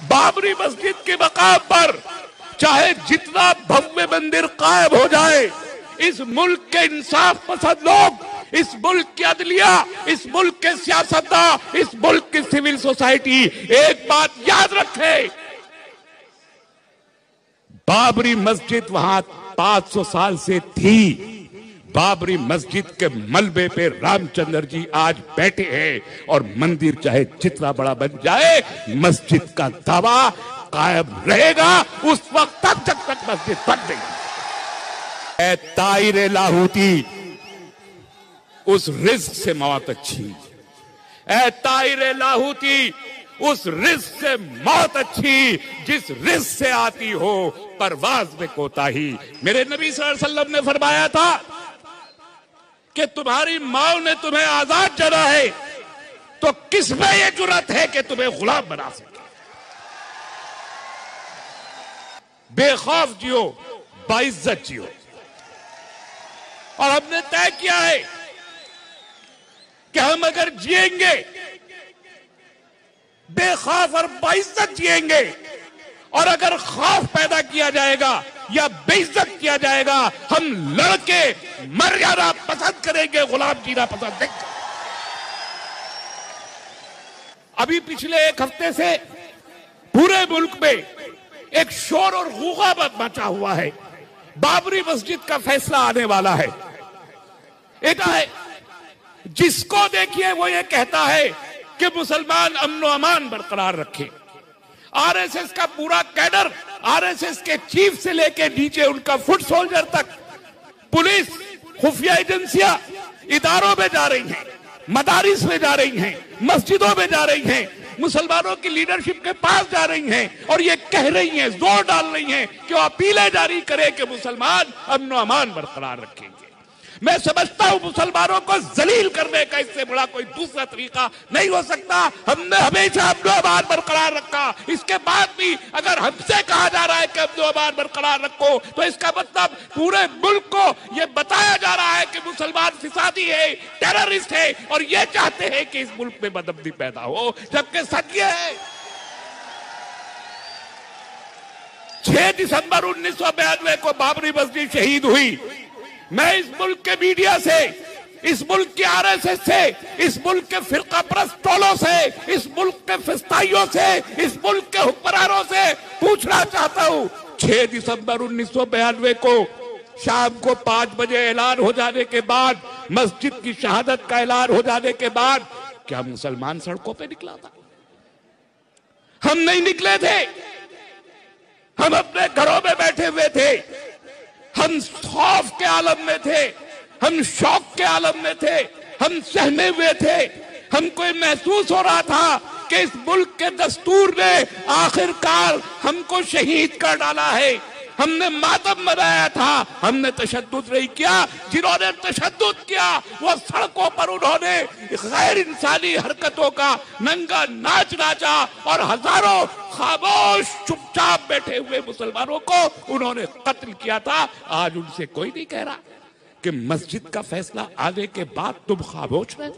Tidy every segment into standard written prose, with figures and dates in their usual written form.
बाबरी मस्जिद के मकाम पर चाहे जितना भव्य मंदिर कायम हो जाए, इस मुल्क के इंसाफ पसंद लोग, इस मुल्क की अदलिया, इस मुल्क के सियासतदान, इस मुल्क की सिविल सोसाइटी एक बात याद रखे, बाबरी मस्जिद वहां 500 साल से थी। बाबरी मस्जिद के मलबे पे रामचंद्र जी आज बैठे हैं और मंदिर चाहे जितना बड़ा बन जाए, मस्जिद का दावा कायम रहेगा उस वक्त तक जब तक मस्जिद बन नहीं। ऐ ताहिर लाहौती, उस रिज्क से मौत अच्छी। ऐ ताहिर लाहौती, उस रिज्क से मौत अच्छी जिस रिज्क से आती हो परवाज में कोताही। मेरे नबी सल्लल्लाहु अलैहि वसल्लम ने फरमाया था कि तुम्हारी माँ ने तुम्हें आजाद चुना है, तो किस में ये जुर्रत है कि तुम्हें गुलाम बना सके। बेखौफ जियो, बाइज्जत जियो। और हमने तय किया है कि हम अगर जिएंगे, बेखौफ और बाइज्जत जिएंगे, और अगर खौफ पैदा किया जाएगा या बेइज्जत किया जाएगा, हम लड़के मर जाना पसंद करेंगे, गुलाम जीना पसंद नहीं करेंगे। अभी पिछले एक हफ्ते से पूरे मुल्क में एक शोर और गूगा मचा हुआ है। बाबरी मस्जिद का फैसला आने वाला है। एक है जिसको देखिए वो ये कहता है कि मुसलमान अमन व अमान बरकरार रखें। आरएसएस का पूरा कैडर, आरएसएस के चीफ से लेके नीचे उनका फुट सोल्जर तक, पुलिस, खुफिया एजेंसियां इदारों में जा रही हैं, मदारिस में जा रही हैं, मस्जिदों में जा रही हैं, मुसलमानों की लीडरशिप के पास जा रही हैं और ये कह रही हैं, जोर डाल रही हैं कि वो अपीलें जारी करें कि मुसलमान अमन व अमान बरकरार रखेंगे। मैं समझता हूं मुसलमानों को जलील करने का इससे बड़ा कोई दूसरा तरीका नहीं हो सकता। हमने हमेशा अमन व अमान बरकरार रखा। इसके बाद भी अगर हमसे कहा जा रहा है कि अमन व अमान बरकरार रखो, तो इसका मतलब पूरे मुल्क को यह बताया जा रहा है कि मुसलमान फिसादी है, टेररिस्ट है और ये चाहते हैं कि इस मुल्क में बदअमनी पैदा हो, जबकि सच ये है 6 दिसंबर 1992 को बाबरी मस्जिद शहीद हुई। मैं इस मुल्क के मीडिया से, इस मुल्क के आरएसएस से, इस मुल्क के फिरका परस्त टोलों से, इस मुल्क के फिस्ताइयों से, इस मुल्क के हुक्मरानों से पूछना चाहता हूं, 6 दिसंबर 1992 को शाम को 5 बजे ऐलान हो जाने के बाद, मस्जिद की शहादत का ऐलान हो जाने के बाद, क्या मुसलमान सड़कों पे निकला था? हम नहीं निकले थे। हम अपने घरों में बैठे हुए थे। हम खौफ के आलम में थे, हम शौक के आलम में थे, हम सहमे हुए थे। हमको महसूस हो रहा था कि इस मुल्क के दस्तूर ने आखिरकार हमको शहीद कर डाला है। हमने मातम मनाया था, हमने तशद्दुद नहीं किया। जिन्होंने तशद्दुद किया वो सड़कों पर उन्होंने गैर इंसानी हरकतों का नंगा नाच नाचा और हजारों खामोश चुपचाप बैठे हुए मुसलमानों को उन्होंने कत्ल किया था। आज उनसे कोई नहीं कह रहा कि मस्जिद का फैसला आने के बाद तुम खामोश रहे।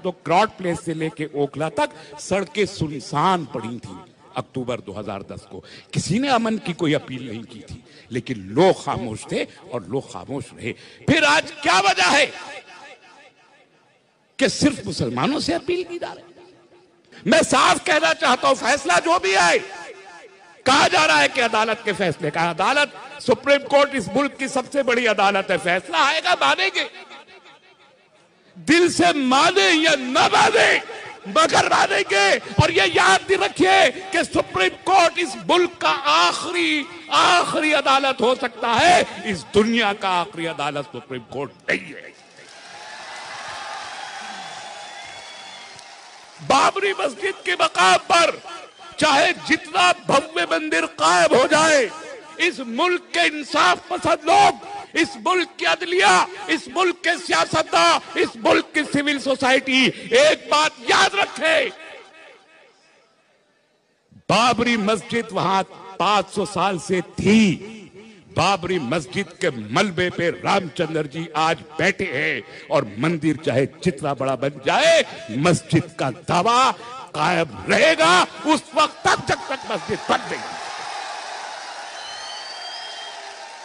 तो क्रॉड प्लेस से लेके ओखला तक सड़कें सुनसान पड़ी थी। अक्टूबर 2010 को किसी ने अमन की कोई अपील नहीं की थी, लेकिन लोग खामोश थे और लोग खामोश रहे। फिर आज क्या वजह है कि सिर्फ मुसलमानों से अपील की जा रही? मैं साफ कहना चाहता हूं, फैसला जो भी आए, कहा जा रहा है कि अदालत के फैसले का, अदालत, सुप्रीम कोर्ट इस मुल्क की सबसे बड़ी अदालत है, फैसला आएगा मानेंगे। दिल से माने या न माने मगर मानेंगे। और ये याद रखिए कि सुप्रीम कोर्ट इस मुल्क का आखिरी अदालत हो सकता है, इस दुनिया का आखिरी अदालत सुप्रीम कोर्ट नहीं है। बाबरी मस्जिद के मकाम पर चाहे जितना भव्य मंदिर कायम हो जाए, इस मुल्क के इंसाफ पसंद लोग, इस मुल्क की अदलिया, इस मुल्क के सियासतदान, इस मुल्क की सिविल सोसाइटी एक बात याद रखे, बाबरी मस्जिद वहां 500 साल से थी। बाबरी मस्जिद के मलबे पे रामचंद्र जी आज बैठे हैं और मंदिर चाहे जितना बड़ा बन जाए, मस्जिद का दावा कायम रहेगा उस वक्त तक जब तक مسجد بن گئی.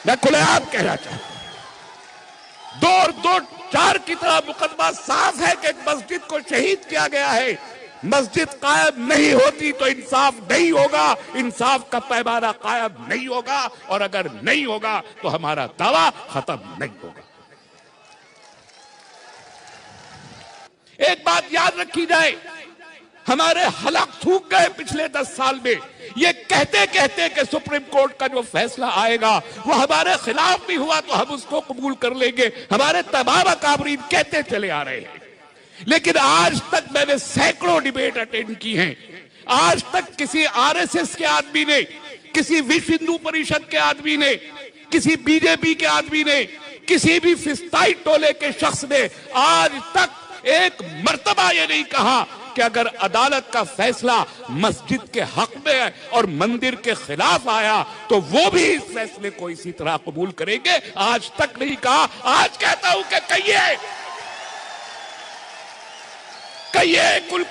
میں کھلے عام کہنا چاہتا ہوں، 2 اور 2 4 کی طرح مقدمہ صاف ہے کہ ایک مسجد کو شہید کیا گیا ہے. مسجد قائم نہیں ہوتی تو انصاف نہیں ہوگا، انصاف کا پیمانہ قائم نہیں ہوگا، اور اگر نہیں ہوگا تو ہمارا دعویٰ ختم نہیں ہوگا. ایک بات یاد رکھی جائے، ہمارے حلق تھوک گئے پچھلے 10 سال میں یہ کہتے کہتے کہ سپریم کورٹ کا جو فیصلہ آئے گا وہ ہمارے خلاف بھی ہوا تو ہم اس کو قبول کر لیں گے. ہمارے تمام اکابرین کہتے چلے آ رہے ہیں، لیکن آج تک میں نے سینکڑوں ڈیبیٹ اٹینڈ کی ہیں. آج تک کسی RSS کے آدمی نے، کسی وشو ہندو پریشد کے آدمی نے، کسی BJP کے آدمی نے، کسی بھی فسطائی ٹولے کے شخص نے آج تک ایک مرتبہ یہ نہیں کہا کہ اگر عدالت کا فیصلہ مسجد کے حق میں اور مندر کے خلاف آیا تو وہ بھی اس فیصلے کو اسی طرح قبول کریں گے. آج تک نہیں کہا. آج کہتا ہوں کہ کہیے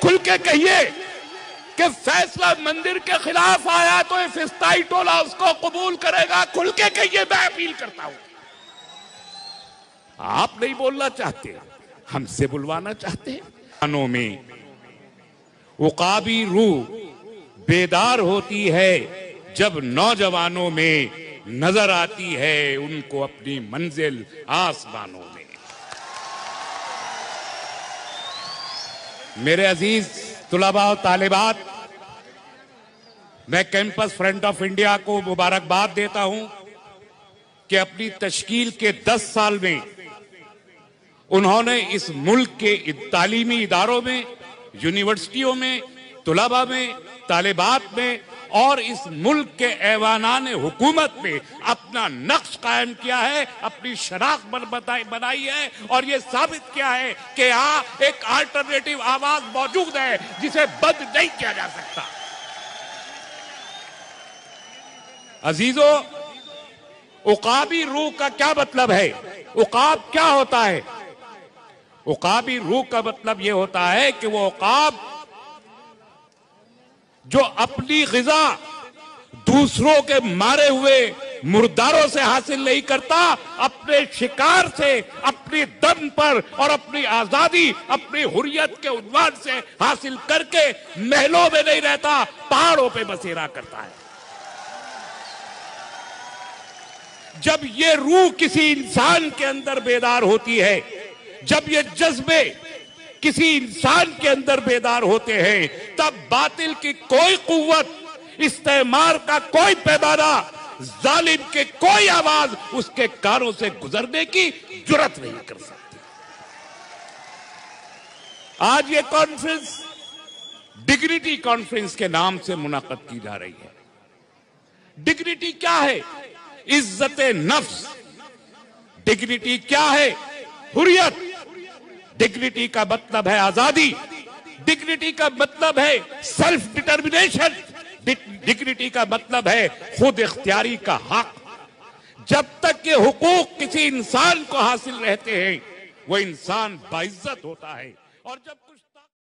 کھل کے کہیے کہ فیصلہ مندر کے خلاف آیا تو یہ فسطائی ٹولہ اس کو قبول کرے گا. کھل کے کہیے، میں اپیل کرتا ہوں. آپ نہیں بولنا چاہتے، ہم سے بلوانا چاہتے ہیں. میں عقابی روح بیدار ہوتی ہے جب نوجوانوں میں نظر آتی ہے ان کو اپنی منزل آسمانوں میں. میرے عزیز طلباء و طالبات، میں کیمپس فرنٹ آف انڈیا کو مبارکباد دیتا ہوں کہ اپنی تشکیل کے 10 سال میں انہوں نے اس ملک کے تعلیمی اداروں میں، یونیورسٹیوں میں، طلباء میں، طالبات میں اور اس ملک کے ایوانان حکومت میں اپنا نقش قائم کیا ہے، اپنی شناخت بنائی ہے، اور یہ ثابت کیا ہے کہ یہاں ایک آلٹرنیٹو آواز موجود ہے جسے بند نہیں کیا جا سکتا. عزیزو، عقابی روح کا کیا مطلب ہے؟ عقاب کیا ہوتا ہے؟ عقابی روح کا مطلب یہ ہوتا ہے کہ وہ عقاب جو اپنی غذا دوسروں کے مارے ہوئے مرداروں سے حاصل نہیں کرتا، اپنے شکار سے، اپنی دم پر اور اپنی آزادی، اپنی حریت کے عنوان سے حاصل کر کے محلوں میں نہیں رہتا، پہاڑوں پہ بسیرا کرتا ہے. جب یہ روح کسی انسان کے اندر بیدار ہوتی ہے، جب یہ جذبے کسی انسان کے اندر بیدار ہوتے ہیں، تب باطل کی کوئی قوت، استعمار کا کوئی پیمانہ، ظالم کے کوئی آواز اس کے کانوں سے گزرنے کی جرات نہیں کر سکتی. آج یہ کانفرنس ڈگنیٹی کانفرنس کے نام سے منعقد کی جا رہی ہے. ڈگنیٹی کیا ہے؟ عزت نفس. ڈگنیٹی کیا ہے؟ حریت. ڈگنیٹی کا مطلب ہے آزادی. ڈگنیٹی کا مطلب ہے سیلف ڈٹرمنیشن. ڈگنیٹی کا مطلب ہے خود اختیاری کا حق. جب تک یہ حقوق کسی انسان کو حاصل رہتے ہیں وہ انسان باعزت ہوتا ہے، اور جب کچھ